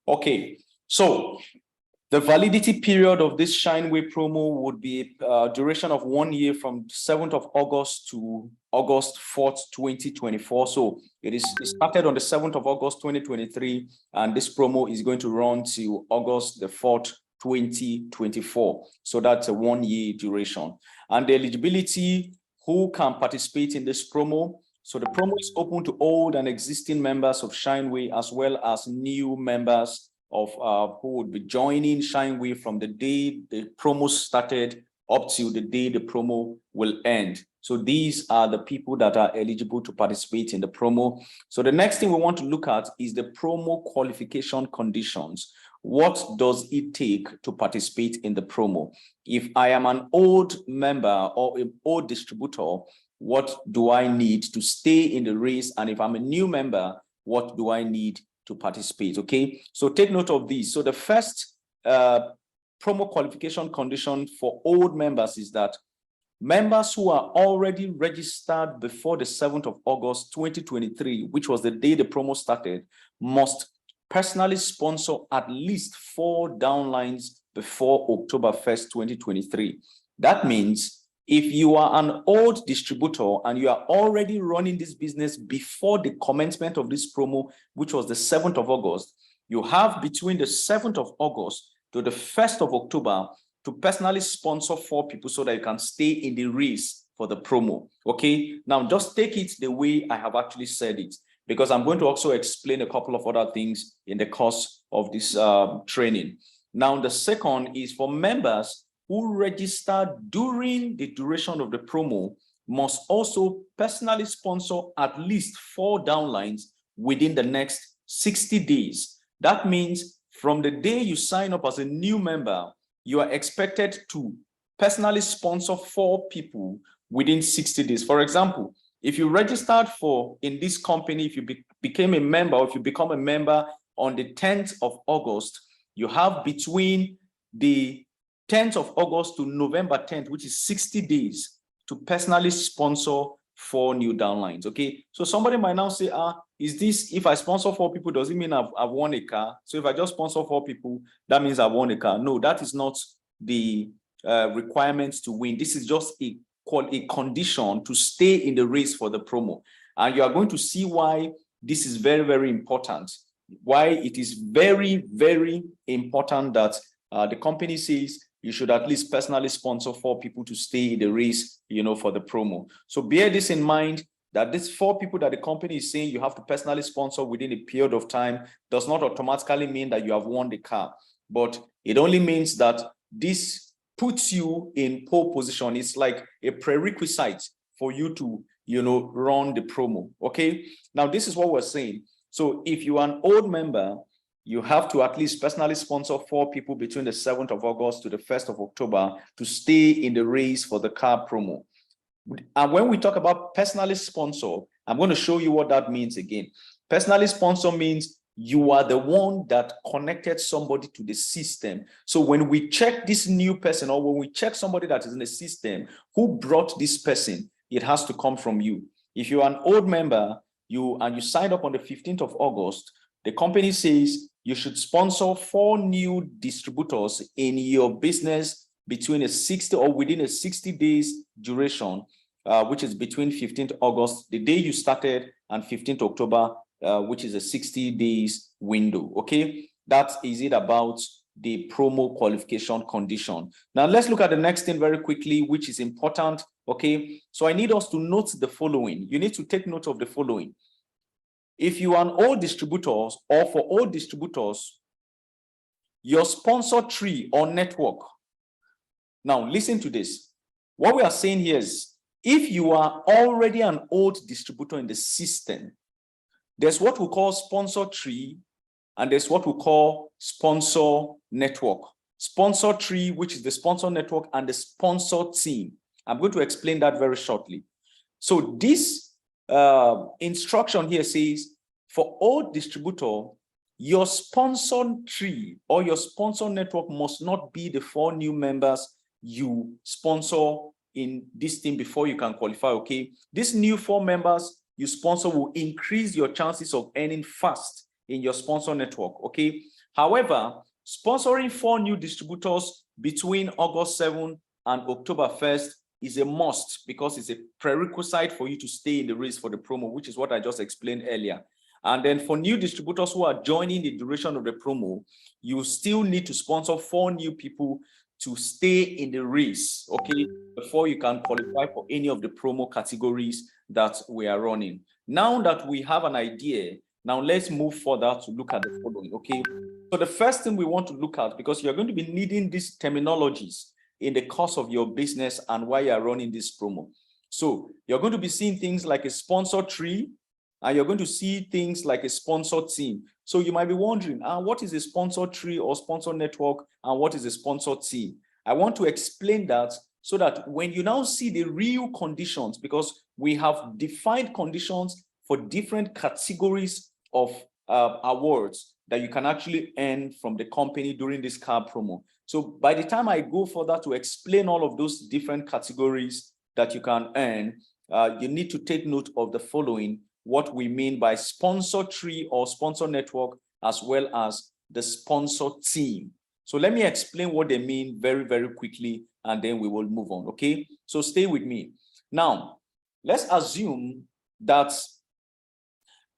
Okay, so the validity period of this Shineway promo would be a duration of 1 year from 7th of August to August 4th, 2024. So it started on the 7th of August, 2023, and this promo is going to run till August the 4th, 2024. So that's a 1 year duration. And the eligibility, who can participate in this promo? So the promo is open to old and existing members of Shineway, as well as new members of who would be joining Shineway from the day the promo started up till the day the promo will end. So these are the people that are eligible to participate in the promo. So the next thing we want to look at is the promo qualification conditions. What does it take to participate in the promo? If I am an old member or an old distributor, what do I need to stay in the race? And if I'm a new member, what do I need to participate? Okay, so take note of these. So the first promo qualification condition for old members is that members who are already registered before the 7th of August 2023, which was the day the promo started, must personally sponsor at least 4 downlines before October 1st, 2023. That means if you are an old distributor and you are already running this business before the commencement of this promo, which was the 7th of August, you have between the 7th of August to the 1st of October to personally sponsor 4 people so that you can stay in the race for the promo. Okay, now just take it the way I have actually said it, because I'm going to also explain a couple of other things in the course of this training. Now, the second is for members who registered during the duration of the promo must also personally sponsor at least 4 downlines within the next 60 days. That means from the day you sign up as a new member, you are expected to personally sponsor 4 people within 60 days. For example, if you registered in this company, if you became a member, or if you become a member on the 10th of August, you have between the 10th of August to November 10th, which is 60 days, to personally sponsor 4 new downlines. Okay, so somebody might now say, is this, if I sponsor 4 people, does it mean I've won a car? So if I just sponsor 4 people, that means I won a car? No, that is not the requirements to win. This is just a condition to stay in the race for the promo. And you are going to see why this is very, very important. Why it is very, very important that the company says you should at least personally sponsor 4 people to stay in the race, for the promo. So bear this in mind, that these 4 people that the company is saying you have to personally sponsor within a period of time does not automatically mean that you have won the car, but it only means that this puts you in pole position. It's like a prerequisite for you to, run the promo. Okay, now this is what we're saying. So if you are an old member, you have to at least personally sponsor 4 people between the 7th of August to the 1st of October to stay in the race for the car promo. And when we talk about personally sponsor, I'm going to show you what that means again. Personally sponsor means you are the one that connected somebody to the system. So when we check this new person, or when we check somebody that is in the system, who brought this person, it has to come from you. If you're an old member, you signed up on the 15th of August, the company says you should sponsor 4 new distributors in your business between within a 60 days duration, which is between 15th August, the day you started, and 15th October, which is a 60 days window. Okay, that is it about the promo qualification condition. Now let's look at the next thing very quickly, which is important. Okay, so I need us to note the following. You need to take note of the following. If you are an old distributor, or for old distributors, your sponsor tree or network. Now listen to this. What we are saying here is, if you are already an old distributor in the system, there's what we call sponsor tree, and there's what we call sponsor network. Sponsor tree, which is the sponsor network, and the sponsor team. I'm going to explain that very shortly. So this instruction here says, for all distributor, your sponsor tree or your sponsor network must not be the 4 new members you sponsor in this team before you can qualify. Okay, these new 4 members you sponsor will increase your chances of earning fast in your sponsor network, okay? However, sponsoring 4 new distributors between August 7th and October 1st is a must because it's a prerequisite for you to stay in the race for the promo, which is what I just explained earlier. And then for new distributors who are joining the duration of the promo, you still need to sponsor 4 new people to stay in the race, okay, before you can qualify for any of the promo categories that we are running. Now that we have an idea, now let's move further to look at the following, okay? So the first thing we want to look at, because you're going to be needing these terminologies in the course of your business and why you're running this promo. So you're going to be seeing things like a sponsor tree, and you're going to see things like a sponsor team. So you might be wondering, what is a sponsor tree or sponsor network, and what is a sponsor team? I want to explain that so that when you now see the real conditions, because we have defined conditions for different categories of awards that you can actually earn from the company during this car promo. So by the time I go further to explain all of those different categories that you can earn, you need to take note of the following: what we mean by sponsor tree or sponsor network, as well as the sponsor team. So let me explain what they mean very, very quickly, and then we will move on, okay? So stay with me. Now, let's assume that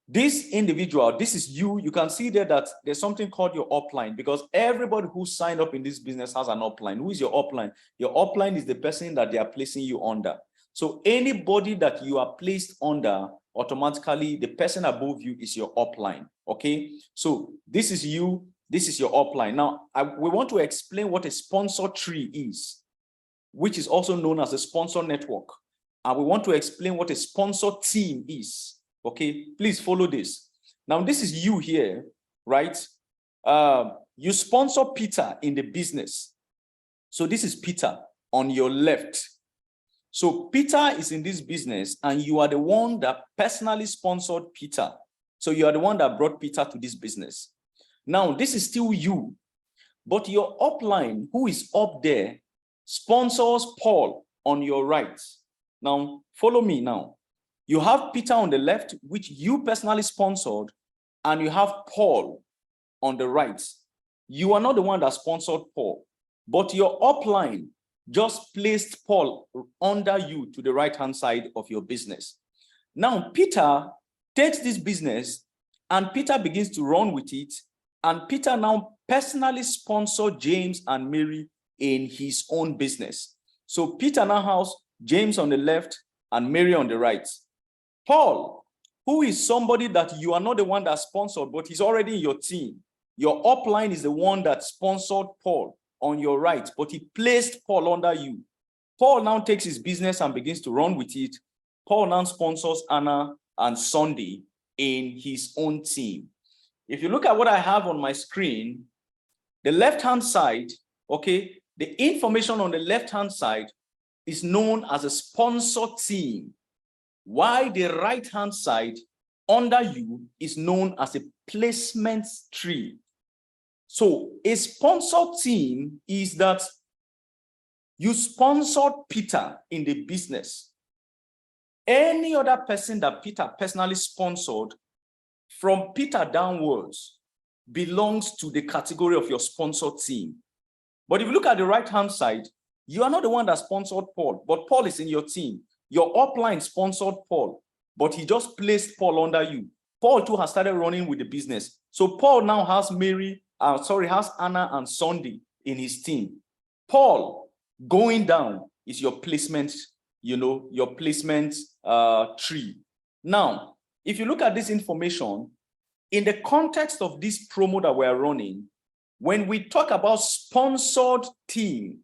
this individual, this is you. You can see there that there's something called your upline, because everybody who signed up in this business has an upline. Who is your upline? Your upline is the person that they are placing you under. So anybody that you are placed under, automatically the person above you is your upline, okay? So this is you, this is your upline. Now, we want to explain what a sponsor tree is, which is also known as a sponsor network. And we want to explain what a sponsor team is, okay? Please follow this. Now, this is you here, right? You sponsor Peter in the business. So this is Peter on your left. So Peter is in this business, and you are the one that personally sponsored Peter. So you are the one that brought Peter to this business. Now, this is still you, but your upline, who is up there, sponsors Paul on your right. Now, follow me now. You have Peter on the left, which you personally sponsored, and you have Paul on the right. You are not the one that sponsored Paul, but your upline just placed Paul under you to the right-hand side of your business. Now, Peter takes this business and Peter begins to run with it. And Peter now personally sponsored James and Mary in his own business. So Peter now has James on the left and Mary on the right. Paul, who is somebody that you are not the one that sponsored, but he's already in your team. Your upline is the one that sponsored Paul on your right, but he placed Paul under you. Paul now takes his business and begins to run with it. Paul now sponsors Anna and Sunday in his own team. If you look at what I have on my screen, the left-hand side, okay, the information on the left-hand side is known as a sponsor team, while the right-hand side under you is known as a placement tree. So a sponsor team is that you sponsored Peter in the business. Any other person that Peter personally sponsored from Peter downwards belongs to the category of your sponsor team. But if you look at the right-hand side, you are not the one that sponsored Paul, but Paul is in your team. Your upline sponsored Paul, but he just placed Paul under you. Paul too has started running with the business. So Paul now has has Anna and Sunday in his team. Paul going down is your placement, your placement tree. Now, if you look at this information, in the context of this promo that we're running, when we talk about sponsored team,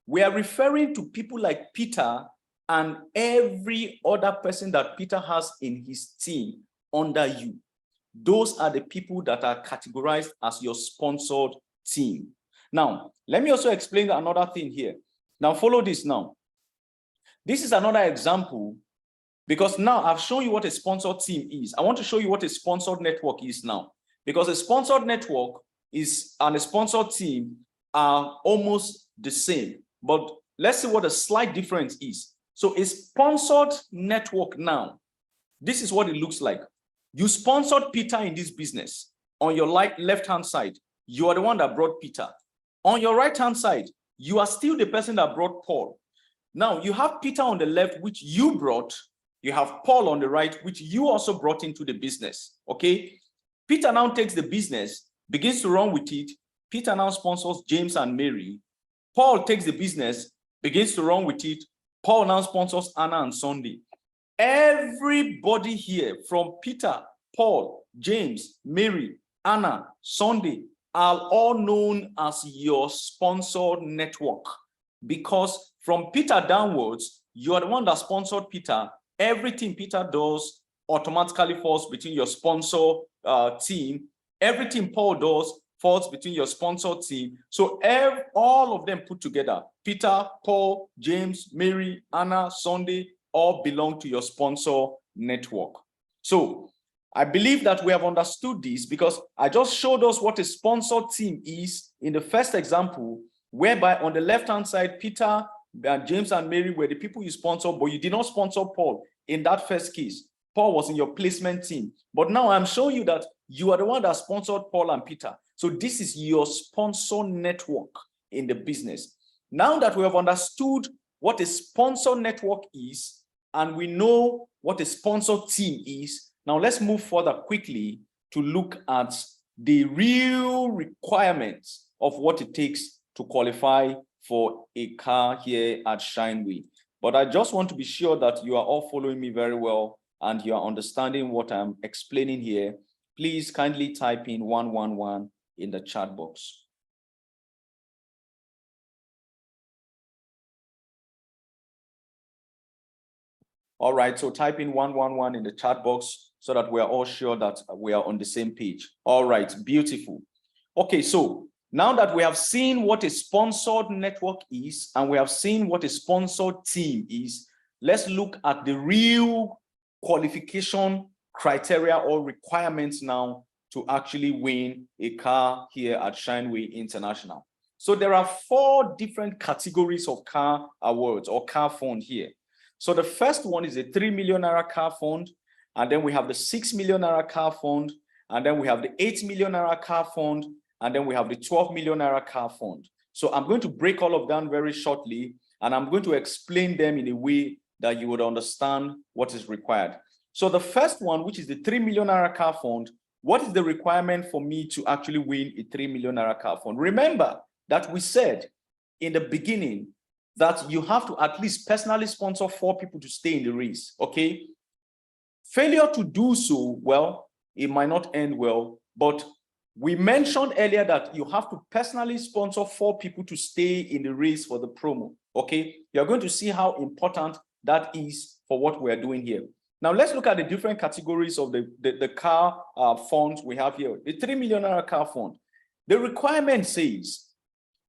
we are referring to people like Peter and every other person that Peter has in his team under you. Those are the people that are categorized as your sponsored team. Now, let me also explain another thing here. Now, follow this now. This is another example, because now I've shown you what a sponsored team is. I want to show you what a sponsored network is now, because a sponsored network and a sponsored team are almost the same. But let's see what the slight difference is. So a sponsored network now, this is what it looks like. You sponsored Peter in this business. On your left-hand side, you are the one that brought Peter. On your right-hand side, you are still the person that brought Paul. Now, you have Peter on the left, which you brought. You have Paul on the right, which you also brought into the business, okay? Peter now takes the business, begins to run with it. Peter now sponsors James and Mary. Paul takes the business, begins to run with it. Paul now sponsors Anna and Sunday. Everybody here from Peter, Paul, James, Mary, Anna, Sunday are all known as your sponsored network, because from Peter downwards, you are the one that sponsored Peter. Everything Peter does automatically falls between your sponsor team. Everything Paul does falls between your sponsor team. So all of them put together, Peter, Paul, James, Mary, Anna, Sunday, all belong to your sponsor network. So I believe that we have understood this, because I just showed us what a sponsor team is in the first example, whereby on the left-hand side, Peter, James and Mary were the people you sponsored, but you did not sponsor Paul in that first case. Paul was in your placement team. But now I'm showing you that you are the one that sponsored Paul and Peter. So this is your sponsor network in the business. Now that we have understood what a sponsor network is, and we know what a sponsor team is, now let's move further quickly to look at the real requirements of what it takes to qualify for a car here at Shineway. But I just want to be sure that you are all following me very well and you are understanding what I'm explaining here. Please kindly type in 111 in the chat box. All right, so type in 111 in the chat box so that we are all sure that we are on the same page. All right, beautiful. Okay, so now that we have seen what a sponsored network is and we have seen what a sponsored team is, let's look at the real qualification criteria or requirements now to actually win a car here at Shineway International. So there are 4 different categories of car awards or car fund here. So the first one is a 3 million naira car fund, and then we have the 6 million naira car fund, and then we have the 8 million naira car fund, and then we have the 12 million naira car fund. So I'm going to break all of them very shortly, and I'm going to explain them in a way that you would understand what is required. So the first one, which is the 3 million naira car fund, what is the requirement for me to actually win a 3 million naira car fund? Remember that we said in the beginning that you have to at least personally sponsor 4 people to stay in the race, okay? Failure to do so, well, it might not end well, but we mentioned earlier that you have to personally sponsor 4 people to stay in the race for the promo, okay? You're going to see how important that is for what we're doing here. Now, let's look at the different categories of the car funds we have here. The 3 million naira car fund. The requirement says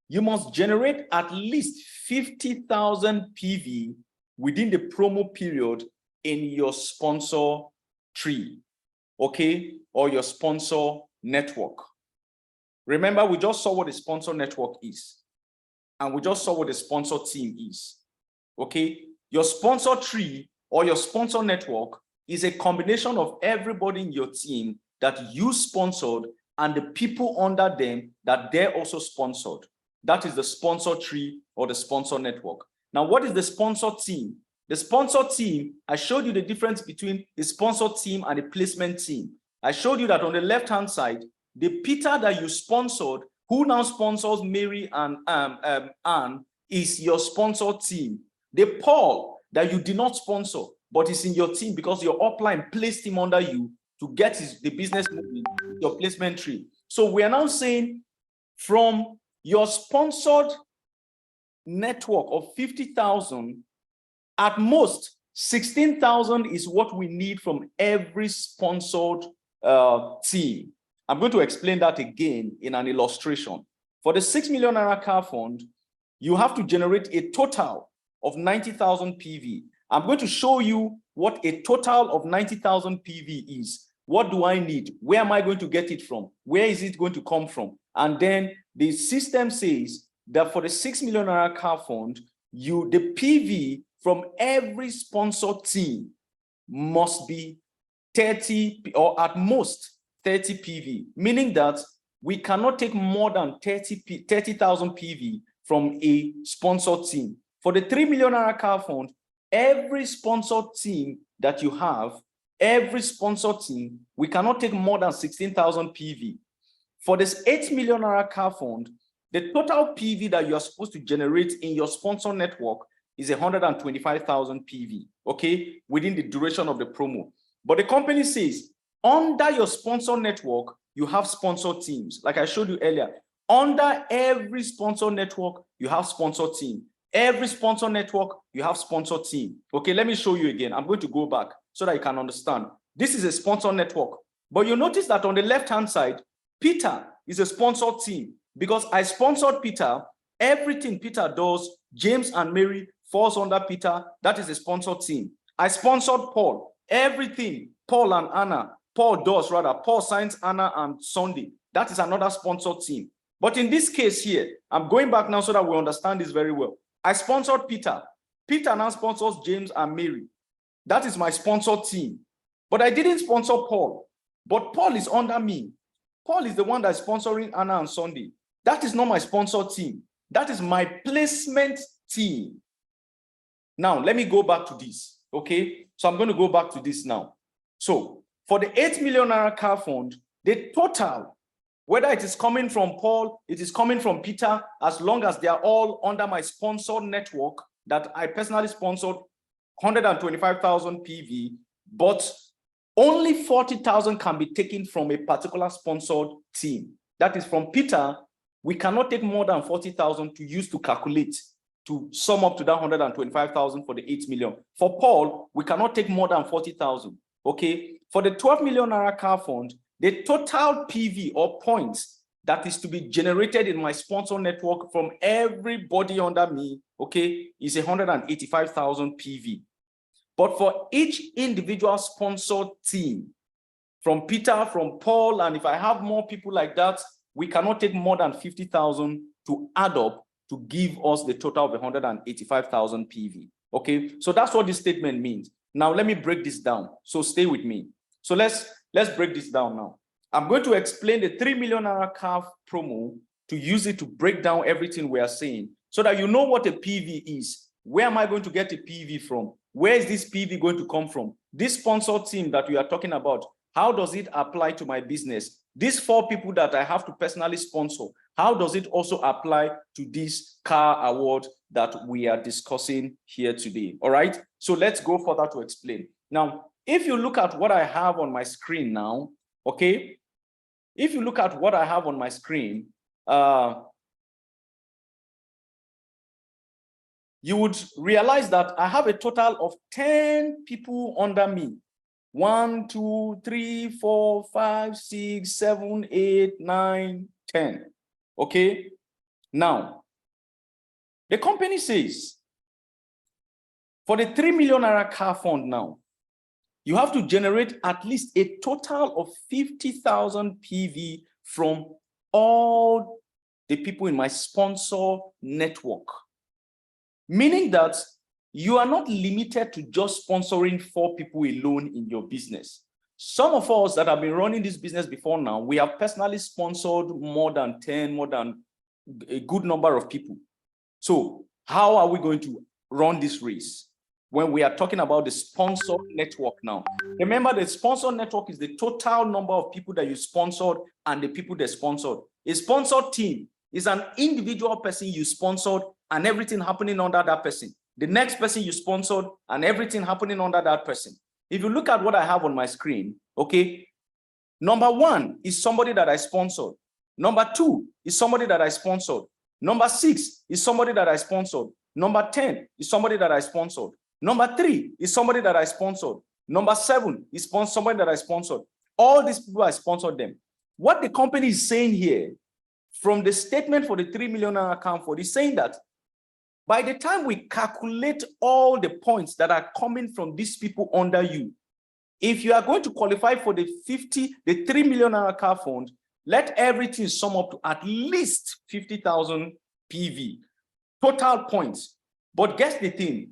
you must generate at least 50,000 PV within the promo period in your sponsor tree, okay, or your sponsor network. Remember, we just saw what a sponsor network is, and we just saw what a sponsor team is, okay? Your sponsor tree or your sponsor network is a combination of everybody in your team that you sponsored and the people under them that they're also sponsored. That is the sponsor tree or the sponsor network. Now, what is the sponsor team? The sponsor team, I showed you the difference between the sponsor team and the placement team. I showed you that on the left-hand side, the Peter that you sponsored, who now sponsors Mary and Anne, is your sponsor team. The Paul that you did not sponsor, but is in your team because your upline placed him under you to get the business moving, your placement tree. So we are now saying from your sponsored network of 50,000, at most 16,000 is what we need from every sponsored team. I'm going to explain that again in an illustration. For the 6 million naira car fund, you have to generate a total of 90,000 PV. I'm going to show you what a total of 90,000 PV is. What do I need? Where am I going to get it from? Where is it going to come from? And then the system says that for the 6 million naira car fund, the PV from every sponsor team must be 30 or at most 30 PV, meaning that we cannot take more than 30,000 PV from a sponsored team. For the 3 million naira car fund, every sponsored team that you have, every sponsored team, we cannot take more than 16,000 PV. For this 8 million naira car fund, the total PV that you are supposed to generate in your sponsor network is 125,000 PV, okay, within the duration of the promo. But the company says, under your sponsor network, you have sponsor teams. Like I showed you earlier, under every sponsor network, you have sponsor team. Every sponsor network, you have sponsor team. Okay, let me show you again. I'm going to go back so that you can understand. This is a sponsor network. But you notice that on the left-hand side, Peter is a sponsored team because I sponsored Peter. Everything Peter does, James and Mary falls under Peter. That is a sponsored team. I sponsored Paul. Everything Paul and Anna, Paul signs Anna and Sunday. That is another sponsored team. But in this case here, I'm going back now so that we understand this very well. I sponsored Peter. Peter now sponsors James and Mary. That is my sponsored team. But I didn't sponsor Paul. But Paul is under me. Paul is the one that's sponsoring Anna and Sunday. That is not my sponsor team. That is my placement team. Now, let me go back to this, okay? So I'm going to go back to this now. So for the 8 million naira car fund, the total, whether it is coming from Paul, it is coming from Peter, as long as they are all under my sponsored network that I personally sponsored, 125,000 PV, but only 40,000 can be taken from a particular sponsored team. That is from Peter, we cannot take more than 40,000 to use to calculate, to sum up to that 125,000 for the 8 million. For Paul, we cannot take more than 40,000, okay? For the 12 million naira car fund, the total PV or points that is to be generated in my sponsor network from everybody under me, okay, is 185,000 PV. But for each individual sponsored team, from Peter, from Paul, and if I have more people like that, we cannot take more than 50,000 to add up to give us the total of 185,000 PV. Okay, so that's what this statement means. Now let me break this down. So stay with me. So let's break this down now. I'm going to explain the 3 million naira car promo to use it to break down everything we are saying so that you know what a PV is. Where am I going to get a PV from? Where is this PV going to come from? This sponsor team that we are talking about, how does it apply to my business? These 4 people that I have to personally sponsor, how does it also apply to this car award that we are discussing here today? All right, so let's go further to explain. Now, if you look at what I have on my screen now, okay, if you look at what I have on my screen, you would realize that I have a total of 10 people under me. 1, 2, 3, 4, 5, 6, 7, 8, 9, 10. Okay. Now, the company says for the 3 million naira car fund now, you have to generate at least a total of 50,000 PV from all the people in my sponsor network. Meaning that you are not limited to just sponsoring 4 people alone in your business. Some of us that have been running this business before now, we have personally sponsored more than 10, more than a good number of people. So how are we going to run this race when we are talking about the sponsor network now? Remember, the sponsor network is the total number of people that you sponsored and the people they sponsored. A sponsored team is an individual person you sponsored and everything happening under that person. The next person you sponsored and everything happening under that person. If you look at what I have on my screen, okay, number 1 is somebody that I sponsored. Number 2 is somebody that I sponsored. Number 6 is somebody that I sponsored. Number 10 is somebody that I sponsored. Number 3 is somebody that I sponsored. Number 7 is somebody that I sponsored. All these people, I sponsored them. What the company is saying here, from the statement for the 3 million account for, is saying that by the time we calculate all the points that are coming from these people under you, if you are going to qualify for the 3 million car fund, let everything sum up to at least 50,000 PV, total points. But guess the thing,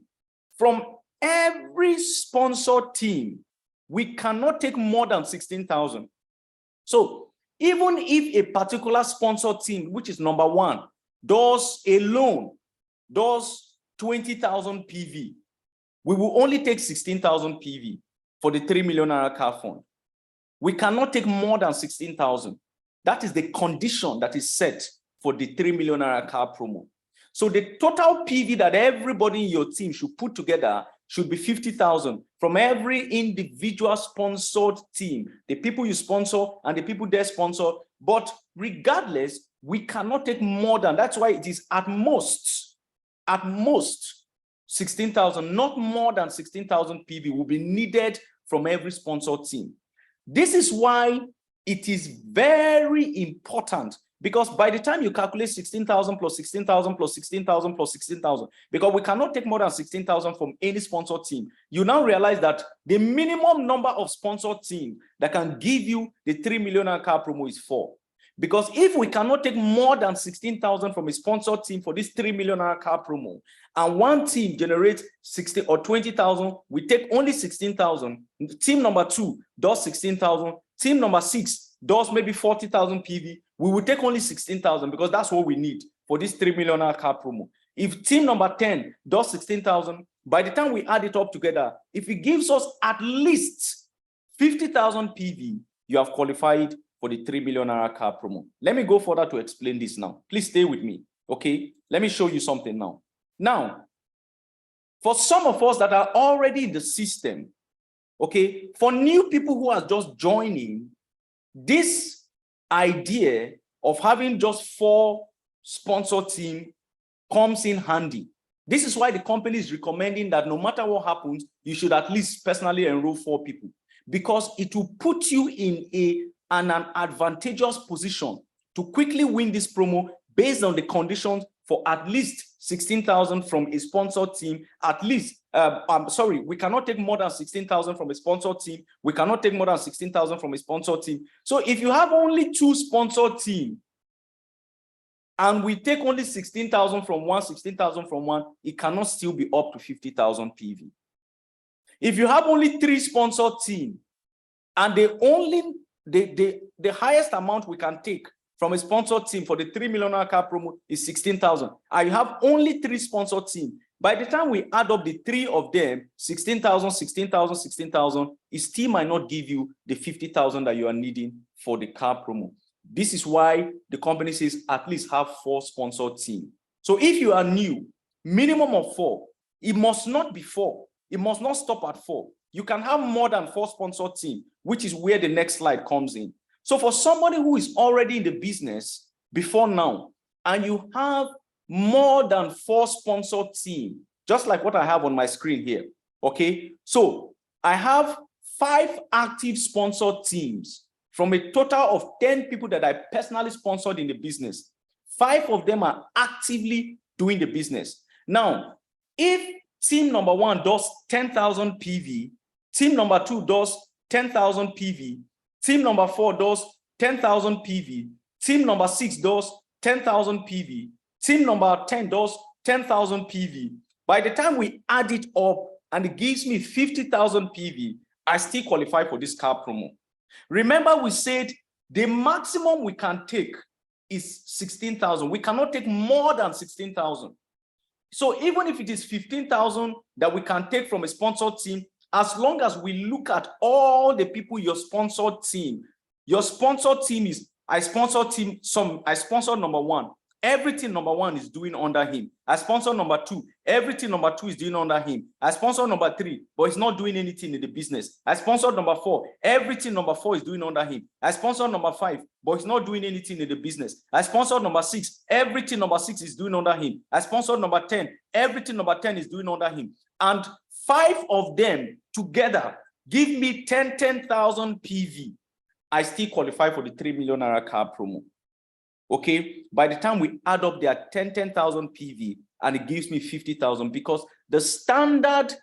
from every sponsored team, we cannot take more than 16,000. So even if a particular sponsor team, which is number one, does a loan, does 20,000 PV, we will only take 16,000 PV for the 3 million naira car fund. We cannot take more than 16,000. That is the condition that is set for the 3 million naira car promo. So the total PV that everybody in your team should put together should be 50,000 from every individual sponsored team, the people you sponsor and the people they sponsor. But regardless, we cannot take more than, that's why it is at most 16,000, not more than 16,000 PV will be needed from every sponsored team. This is why it is very important, because by the time you calculate 16,000 plus 16,000 plus 16,000 plus 16,000, because we cannot take more than 16,000 from any sponsored team, you now realize that the minimum number of sponsored teams that can give you the 3 million car promo is 4. Because if we cannot take more than 16,000 from a sponsored team for this 3 million car promo, and one team generates 60 or 20,000, we take only 16,000. Team number 2 does 16,000. Team number 6 does maybe 40,000 PV. We will take only 16,000 because that's what we need for this 3 million car promo. If team number 10 does 16,000, by the time we add it up together, if it gives us at least 50,000 PV, you have qualified for the 3 million car promo. Let me go further to explain this now. Please stay with me, okay? Let me show you something now. Now, for some of us that are already in the system, okay, for new people who are just joining, this idea of having just 4 sponsor team comes in handy. This is why the company is recommending that no matter what happens, you should at least personally enroll 4 people, because it will put you in an advantageous position to quickly win this promo based on the conditions for at least 16,000 from a sponsored team. At least, we cannot take more than 16,000 from a sponsored team. We cannot take more than 16,000 from a sponsored team. So if you have only 2 sponsored teams, and we take only 16,000 from one, 16,000 from one, it cannot still be up to 50,000 PV. If you have only 3 sponsored teams, and the highest amount we can take from a sponsored team for the 3 million car promo is 16,000. And you have only 3 sponsored teams. By the time we add up the 3 of them, 16,000, 16,000, 16,000, it still might not give you the 50,000 that you are needing for the car promo. This is why the company says at least have 4 sponsored teams. So if you are new, minimum of 4, it must not be 4. It must not stop at 4. You can have more than 4 sponsored teams, which is where the next slide comes in. So for somebody who is already in the business before now, and you have more than 4 sponsored teams, just like what I have on my screen here, okay? So I have 5 active sponsored teams from a total of 10 people that I personally sponsored in the business. 5 of them are actively doing the business. Now, if team number 1 does 10,000 PV, team number 2 does 10,000 PV, team number 4 does 10,000 PV, team number 6 does 10,000 PV, team number 10 does 10,000 PV. By the time we add it up and it gives me 50,000 PV, I still qualify for this car promo. Remember, we said the maximum we can take is 16,000. We cannot take more than 16,000. So even if it is 15,000 that we can take from a sponsored team, as long as we look at all the people your sponsored team is, I sponsor number 1. Everything number 1 is doing under him. I sponsor number 2. Everything number 2 is doing under him. I sponsor number 3, but he's not doing anything in the business. I sponsor number 4. Everything number 4 is doing under him. I sponsor number 5, but he's not doing anything in the business. I sponsor number 6. Everything number 6 is doing under him. I sponsor number 10. Everything number 10 is doing under him. And 5 of them together give me 10,000 PV. I still qualify for the 3 million car promo. Okay, by the time we add up their 10,000 PV, and it gives me 50,000, because the standard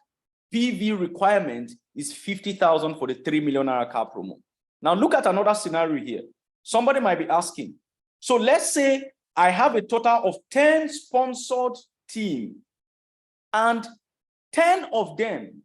PV requirement is 50,000 for the 3 million car promo. Now look at another scenario here. Somebody might be asking, so let's say I have a total of 10 sponsored teams, and 10 of them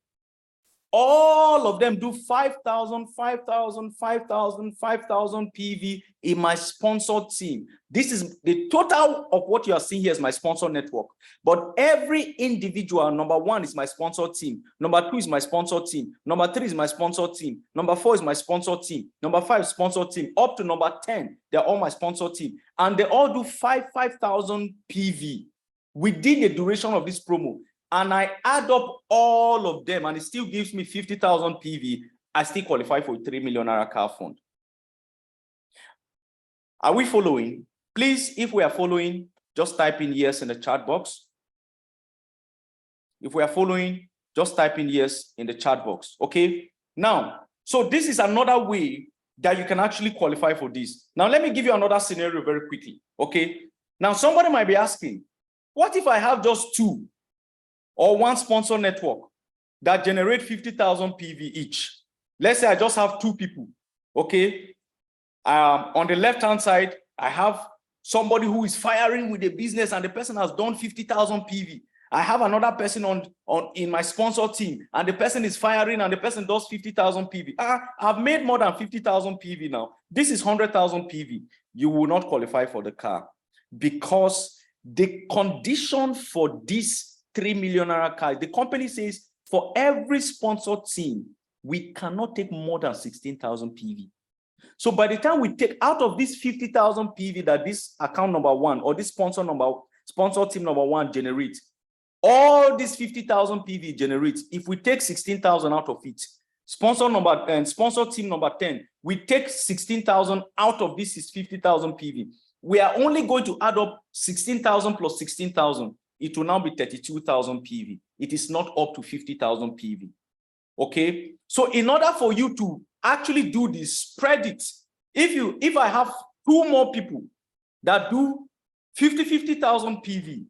All of them do 5,000, 5,000, 5,000, 5,000 PV in my sponsored team. This is the total of what you are seeing here is my sponsor network. But every individual, number one is my sponsor team. Number two is my sponsor team. Number three is my sponsor team. Number four is my sponsor team. Number five, sponsor team. Up to number 10, they're all my sponsor team. And they all do 5,000 PV within the duration of this promo. And I add up all of them and it still gives me 50,000 PV, I still qualify for a 3 million naira car fund. Are we following? Please, if we are following, just type in yes in the chat box. If we are following, just type in yes in the chat box, okay? Now, so this is another way that you can actually qualify for this. Now, let me give you another scenario very quickly, okay? Now, somebody might be asking, what if I have just two or one sponsor network that generate 50,000 PV each? Let's say I just have two people, okay? On the left-hand side, I have somebody who is firing with a business and the person has done 50,000 PV. I have another person in my sponsor team and the person is firing and the person does 50,000 PV. I've made more than 50,000 PV now. This is 100,000 PV. You will not qualify for the car because the condition for this 3 million naira car, the company says for every sponsor team, we cannot take more than 16,000 PV. So by the time we take out of this 50,000 PV that this account number one or this sponsor team number one generates, all this 50,000 PV generates. If we take 16,000 out of it, sponsor team number 10, we take 16,000 out of this is 50,000 PV. We are only going to add up 16,000 plus 16,000. It will now be 32,000 PV. It is not up to 50,000 PV. Okay. So in order for you to actually do this, spread it. If I have two more people that do 50,000 PV,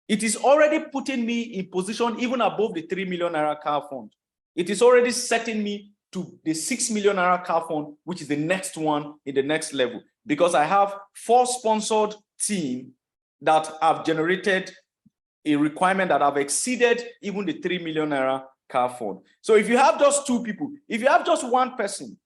it is already putting me in position even above the 3 million naira car fund. It is already setting me to the 6 million naira car fund, which is the next one in the next level, because I have 4 sponsored teams that have generated a requirement that have exceeded even the 3 million naira car fund. So if you have just two people, if you have just one person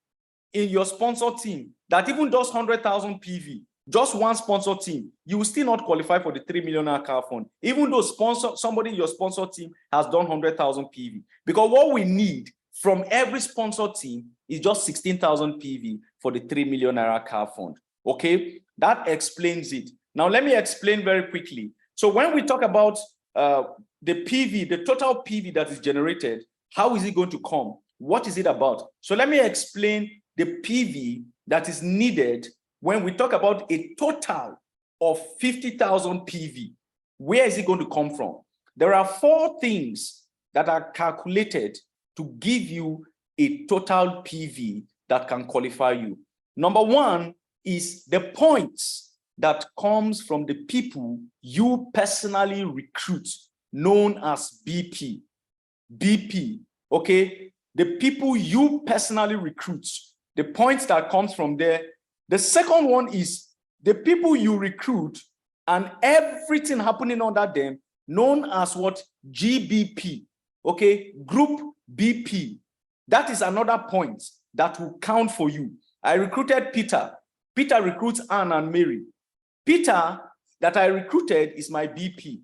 in your sponsor team that even does 100,000 PV, just one sponsor team, you will still not qualify for the 3 million car fund, even though somebody in your sponsor team has done 100,000 PV. Because what we need from every sponsor team is just 16,000 PV for the 3 million car fund. Okay, that explains it. Now let me explain very quickly. So when we talk about the PV, the total PV that is generated, how is it going to come? What is it about? So let me explain the PV that is needed when we talk about a total of 50,000 PV. Where is it going to come from? There are 4 things that are calculated to give you a total PV that can qualify you. Number 1 is the points that comes from the people you personally recruit, known as BP. BP, okay? The people you personally recruit, the points that comes from there. The second one is the people you recruit and everything happening under them, known as what? GBP, okay? Group BP. That is another point that will count for you. I recruited Peter. Peter recruits Anne and Mary. Peter that I recruited is my BP.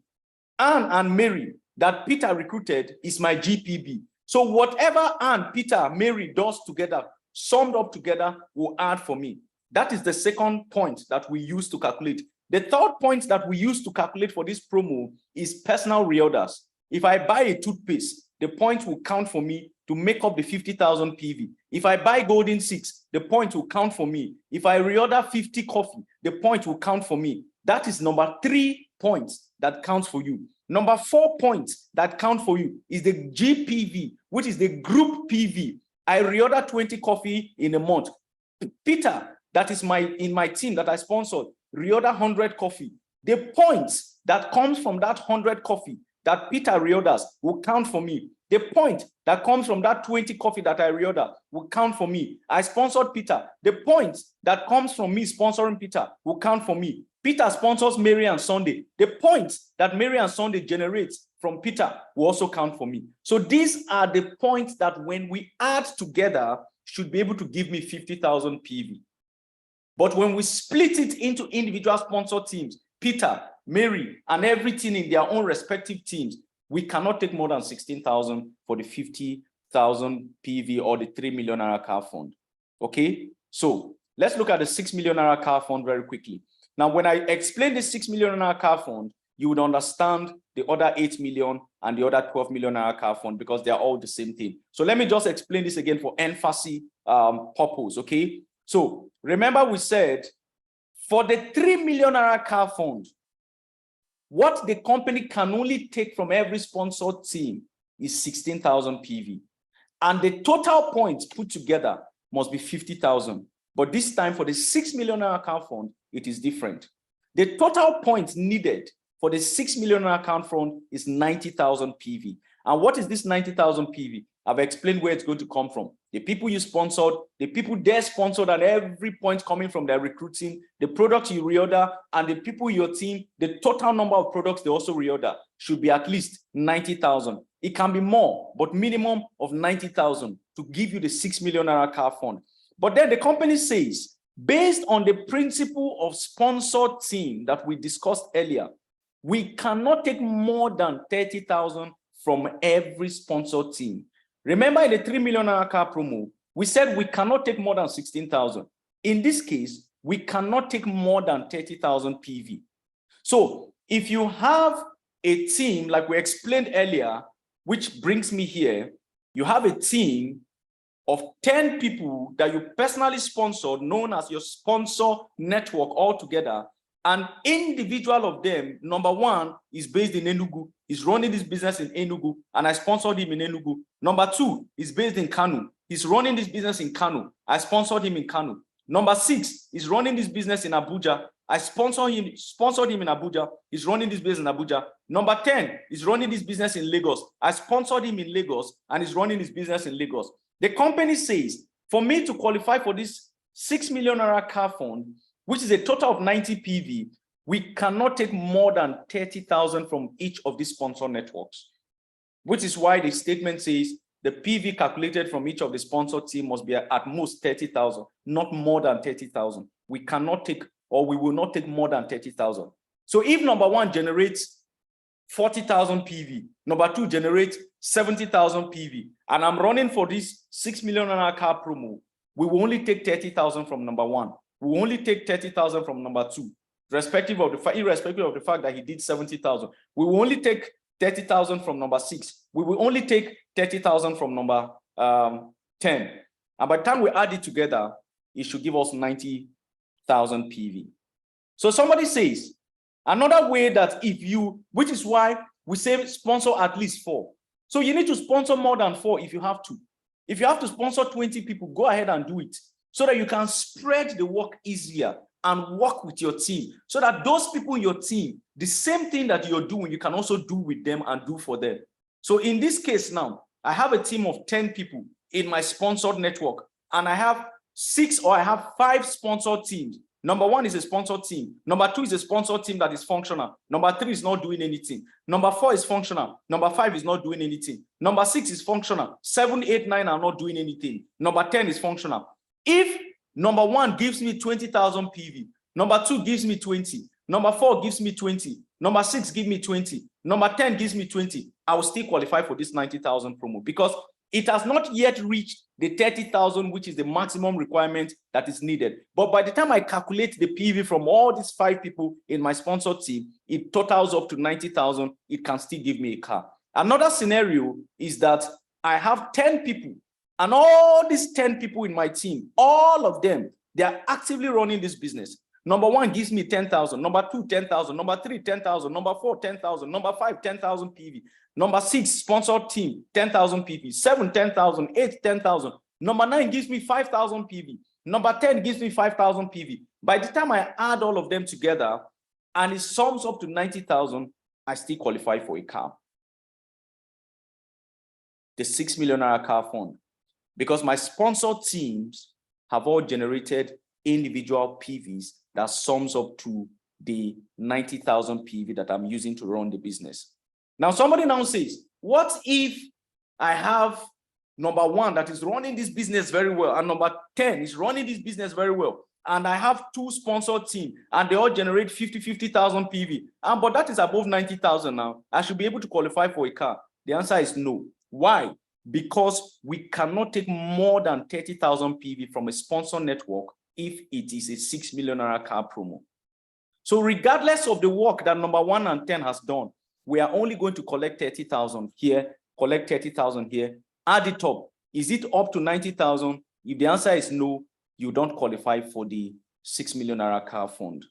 Anne and Mary that Peter recruited is my GPB. So whatever Anne, Peter, Mary does together, summed up together, will add for me. That is the second point that we use to calculate. The third point that we use to calculate for this promo is personal reorders. If I buy a toothpaste, the point will count for me to make up the 50,000 PV. If I buy Golden 6, the point will count for me. If I reorder 50 coffee, the point will count for me. That is number 3 points that counts for you. Number 4 points that count for you is the GPV, which is the group PV. I reorder 20 coffee in a month. Peter, that is in my team that I sponsored, reorder 100 coffee. The points that comes from that 100 coffee, that Peter reorders will count for me. The point that comes from that 20 coffee that I reorder will count for me. I sponsored Peter. The point that comes from me sponsoring Peter will count for me. Peter sponsors Mary and Sunday. The point that Mary and Sunday generates from Peter will also count for me. So these are the points that when we add together should be able to give me 50,000 PV. But when we split it into individual sponsor teams, Peter, Mary, and everything in their own respective teams, we cannot take more than 16,000 for the 50,000 PV or the 3 million naira car fund. Okay, so let's look at the 6 million naira car fund very quickly. Now, when I explain the 6 million naira car fund, you would understand the other 8 million and the other 12 million naira car fund because they are all the same thing. So let me just explain this again for emphasis purpose. Okay, so remember we said for the 3 million naira car fund, what the company can only take from every sponsored team is 16,000 PV. And the total points put together must be 50,000. But this time for the 6 million naira account fund, it is different. The total points needed for the 6 million naira account fund is 90,000 PV. And what is this 90,000 PV? I've explained where it's going to come from. The people you sponsored, the people they're sponsored, and every point coming from their recruiting, the products you reorder, and the people in your team, the total number of products they also reorder should be at least 90,000. It can be more, but minimum of 90,000 to give you the 6 million naira car fund. But then the company says, based on the principle of sponsored team that we discussed earlier, we cannot take more than 30,000 from every sponsored team. Remember in the 3 million naira car promo, we said we cannot take more than 16,000. In this case, we cannot take more than 30,000 PV. So if you have a team, like we explained earlier, which brings me here, you have a team of 10 people that you personally sponsored, known as your sponsor network altogether. An individual of them, number one, is based in Enugu. He's running this business in Enugu, and I sponsored him in Enugu. Number two is based in Kano. He's running this business in Kano. I sponsored him in Kano. Number six is running this business in Abuja. I sponsored him in Abuja. He's running this business in Abuja. Number 10 is running this business in Lagos. I sponsored him in Lagos, and he's running his business in Lagos. The company says, for me to qualify for this 6 million naira car fund, which is a total of 90 PV, we cannot take more than 30,000 from each of these sponsor networks, which is why the statement says the PV calculated from each of the sponsor team must be at most 30,000, not more than 30,000. We cannot take, or we will not take more than 30,000. So if number one generates 40,000 PV, number two generates 70,000 PV, and I'm running for this 6 million naira car promo, we will only take 30,000 from number one. We will only take 30,000 from number two, irrespective of the fact that he did 70,000. We will only take 30,000 from number six. We will only take 30,000 from number 10. And by the time we add it together, it should give us 90,000 PV. So somebody says, another way that if you, which is why we say sponsor at least 4. So you need to sponsor more than 4 if you have to. If you have to sponsor 20 people, go ahead and do it so that you can spread the work easier and work with your team so that those people in your team, the same thing that you're doing, you can also do with them and do for them. So in this case now, I have a team of 10 people in my sponsored network, and I have 6 or I have 5 sponsored teams. Number one is a sponsored team. Number two is a sponsored team that is functional. Number 3 is not doing anything. Number 4 is functional. Number 5 is not doing anything. Number 6 is functional. 7, 8, 9 are not doing anything. Number 10 is functional. If number 1 gives me 20,000 PV, number 2 gives me 20, number 4 gives me 20, number 6 gives me 20, number 10 gives me 20, I will still qualify for this 90,000 promo because it has not yet reached the 30,000, which is the maximum requirement that is needed. But by the time I calculate the PV from all these 5 people in my sponsored team, it totals up to 90,000. It can still give me a car. Another scenario is that I have 10 people, and all these 10 people in my team, all of them, they are actively running this business. Number 1 gives me 10,000. Number 2, 10,000. Number 3, 10,000. Number 4, 10,000. Number 5, 10,000 PV. Number 6, sponsored team, 10,000 PV. 7, 10,000. 8, 10,000. Number 9 gives me 5,000 PV. Number 10 gives me 5,000 PV. By the time I add all of them together and it sums up to 90,000, I still qualify for a car. the 6 million naira car fund because my sponsor teams have all generated individual PVs that sums up to the 90,000 PV that I'm using to run the business. Now, somebody now says, what if I have number 1 that is running this business very well, and number 10 is running this business very well, and I have 2 sponsor teams, and they all generate 50,000 PV, but that is above 90,000 now. I should be able to qualify for a car. The answer is no. Why? Because we cannot take more than 30,000 PV from a sponsor network if it is a 6 million naira car promo. So regardless of the work that number 1 and 10 has done, we are only going to collect 30,000 here, collect 30,000 here, add it up. Is it up to 90,000? If the answer is no, you don't qualify for the 6 million naira car fund.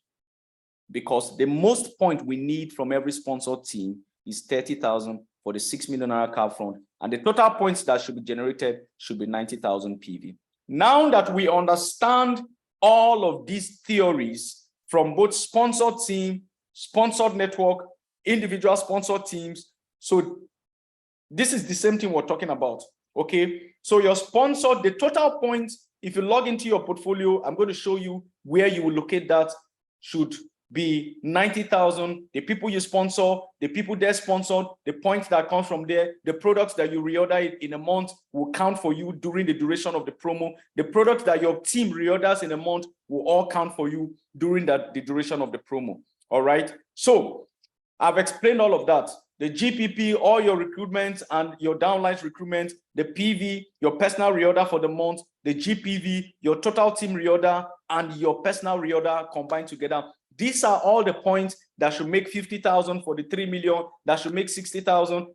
Because the most point we need from every sponsor team is 30,000 for the 6 million naira car fund. And the total points that should be generated should be 90,000 PV. Now that we understand all of these theories from both sponsor team, sponsored network, individual sponsor teams. So this is the same thing we're talking about, okay? So your sponsor, the total points, if you log into your portfolio, I'm going to show you where you will locate that, should be 90,000, the people you sponsor, the people they're sponsored, the points that come from there, the products that you reorder in a month will count for you during the duration of the promo. The products that your team reorders in a month will all count for you during the duration of the promo. All right. So I've explained all of that. The GPP, all your recruitments and your downline recruitment, the PV, your personal reorder for the month, the GPV, your total team reorder, and your personal reorder combined together. These are all the points that should make 50,000 for the 3 million, that should make 90,000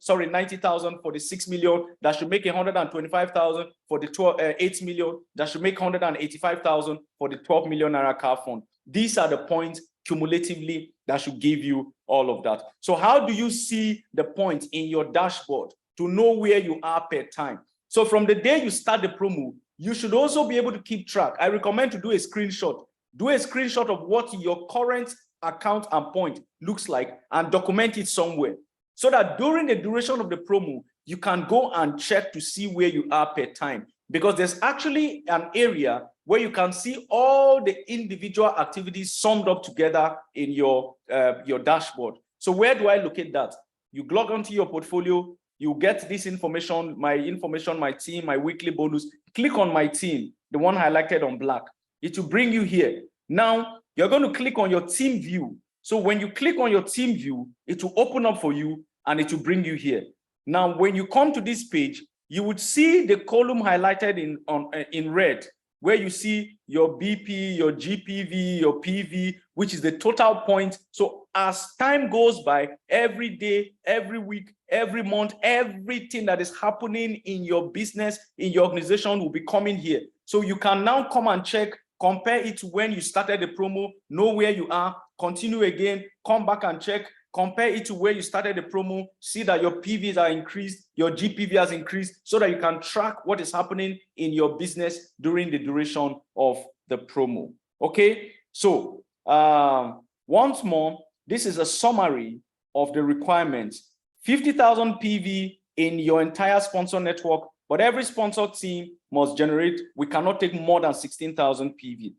for the 6 million, that should make 125,000 for the 8 million, that should make 185,000 for the 12 million naira car fund. These are the points cumulatively that should give you all of that. So how do you see the points in your dashboard to know where you are per time? So from the day you start the promo, you should also be able to keep track. I recommend to do a screenshot. Do a screenshot of what your current account and point looks like and document it somewhere so that during the duration of the promo, you can go and check to see where you are per time. Because there's actually an area where you can see all the individual activities summed up together in your dashboard. So where do I locate that? You log onto your portfolio, you get this information, my team, my weekly bonus. Click on my team, the one highlighted on black. It will bring you here. Now, you're going to click on your team view. So when you click on your team view, it will open up for you and it will bring you here. Now, when you come to this page, you would see the column highlighted in red, where you see your BP, your GPV, your PV, which is the total point. So as time goes by, every day, every week, every month, everything that is happening in your business, in your organization will be coming here. So you can now come and check, compare it to when you started the promo, know where you are, continue again, come back and check, compare it to where you started the promo, see that your PVs are increased, your GPV has increased, so that you can track what is happening in your business during the duration of the promo. Okay, so once more, this is a summary of the requirements. 50,000 PV in your entire sponsor network, but every sponsor team must generate, we cannot take more than 16,000 PV.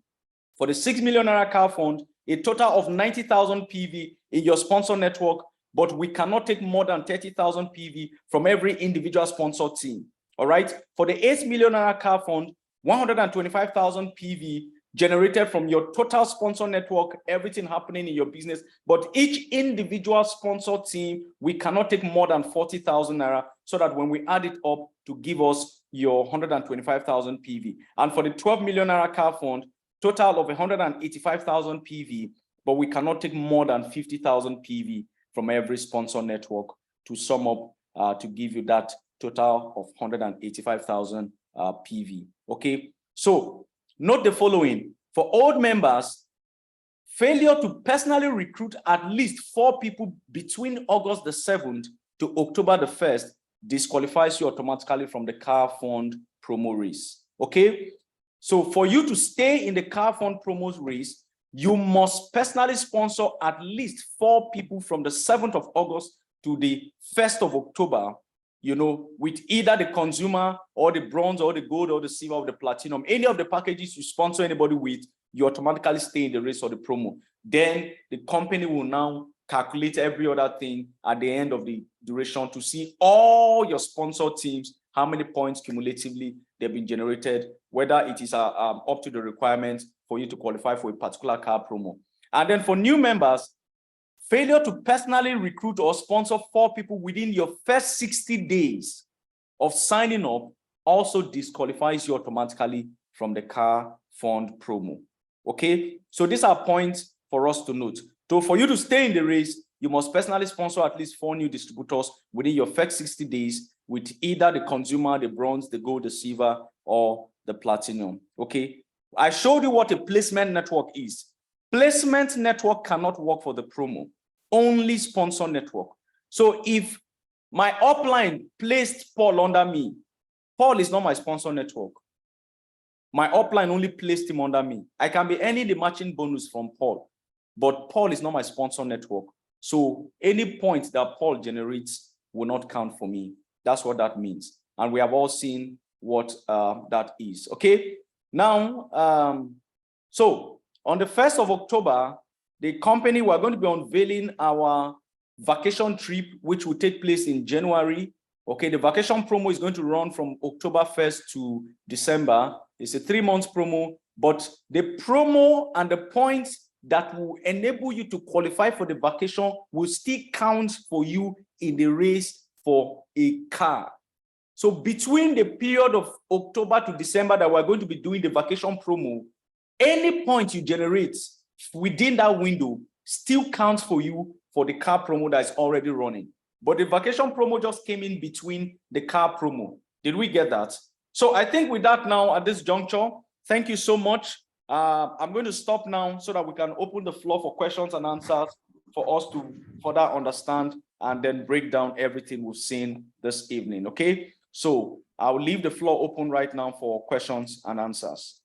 For the 6 million naira car fund, a total of 90,000 PV in your sponsor network, but we cannot take more than 30,000 PV from every individual sponsor team. All right. For the 8 million naira car fund, 125,000 PV generated from your total sponsor network, everything happening in your business. But each individual sponsor team, we cannot take more than 40,000 naira, so that when we add it up to give us your 125,000 PV. And for the 12 million naira car fund, total of 185,000 PV, but we cannot take more than 50,000 PV from every sponsor network to sum up to give you that total of 185,000 PV. Okay, so note the following. For old members, failure to personally recruit at least 4 people between August the 7th to October the 1st disqualifies you automatically from the car fund promo race. Okay, so for you to stay in the car fund promos race, you must personally sponsor at least 4 people from the 7th of August to the 1st of October. with either the consumer or the bronze or the gold or the silver or the platinum, any of the packages you sponsor anybody with, you automatically stay in the race or the promo. Then the company will now calculate every other thing at the end of the duration to see all your sponsor teams, how many points cumulatively they've been generated, whether it is up to the requirement for you to qualify for a particular car promo. And then for new members, failure to personally recruit or sponsor 4 people within your first 60 days of signing up also disqualifies you automatically from the car fund promo. Okay, so these are points for us to note. So for you to stay in the race, you must personally sponsor at least 4 new distributors within your first 60 days with either the consumer, the bronze, the gold, the silver, or the platinum. Okay, I showed you what a placement network is. Placement network cannot work for the promo, only sponsor network. So if my upline placed Paul under me, Paul is not my sponsor network. My upline only placed him under me. I can be earning the matching bonus from Paul, but Paul is not my sponsor network. So any point that Paul generates will not count for me. That's what that means. And we have all seen what that is. Okay. Now, so on the 1st of October, the company, we're going to be unveiling our vacation trip, which will take place in January. Okay, the vacation promo is going to run from October 1st to December. It's a 3-month promo, but the promo and the points that will enable you to qualify for the vacation will still count for you in the race for a car. So between the period of October to December that we're going to be doing the vacation promo, any point you generate within that window still counts for you for the car promo that is already running. But the vacation promo just came in between the car promo. Did we get that? So I think with that now at this juncture, thank you so much. I'm going to stop now so that we can open the floor for questions and answers for us to further understand and then break down everything we've seen this evening, okay? So I'll leave the floor open right now for questions and answers.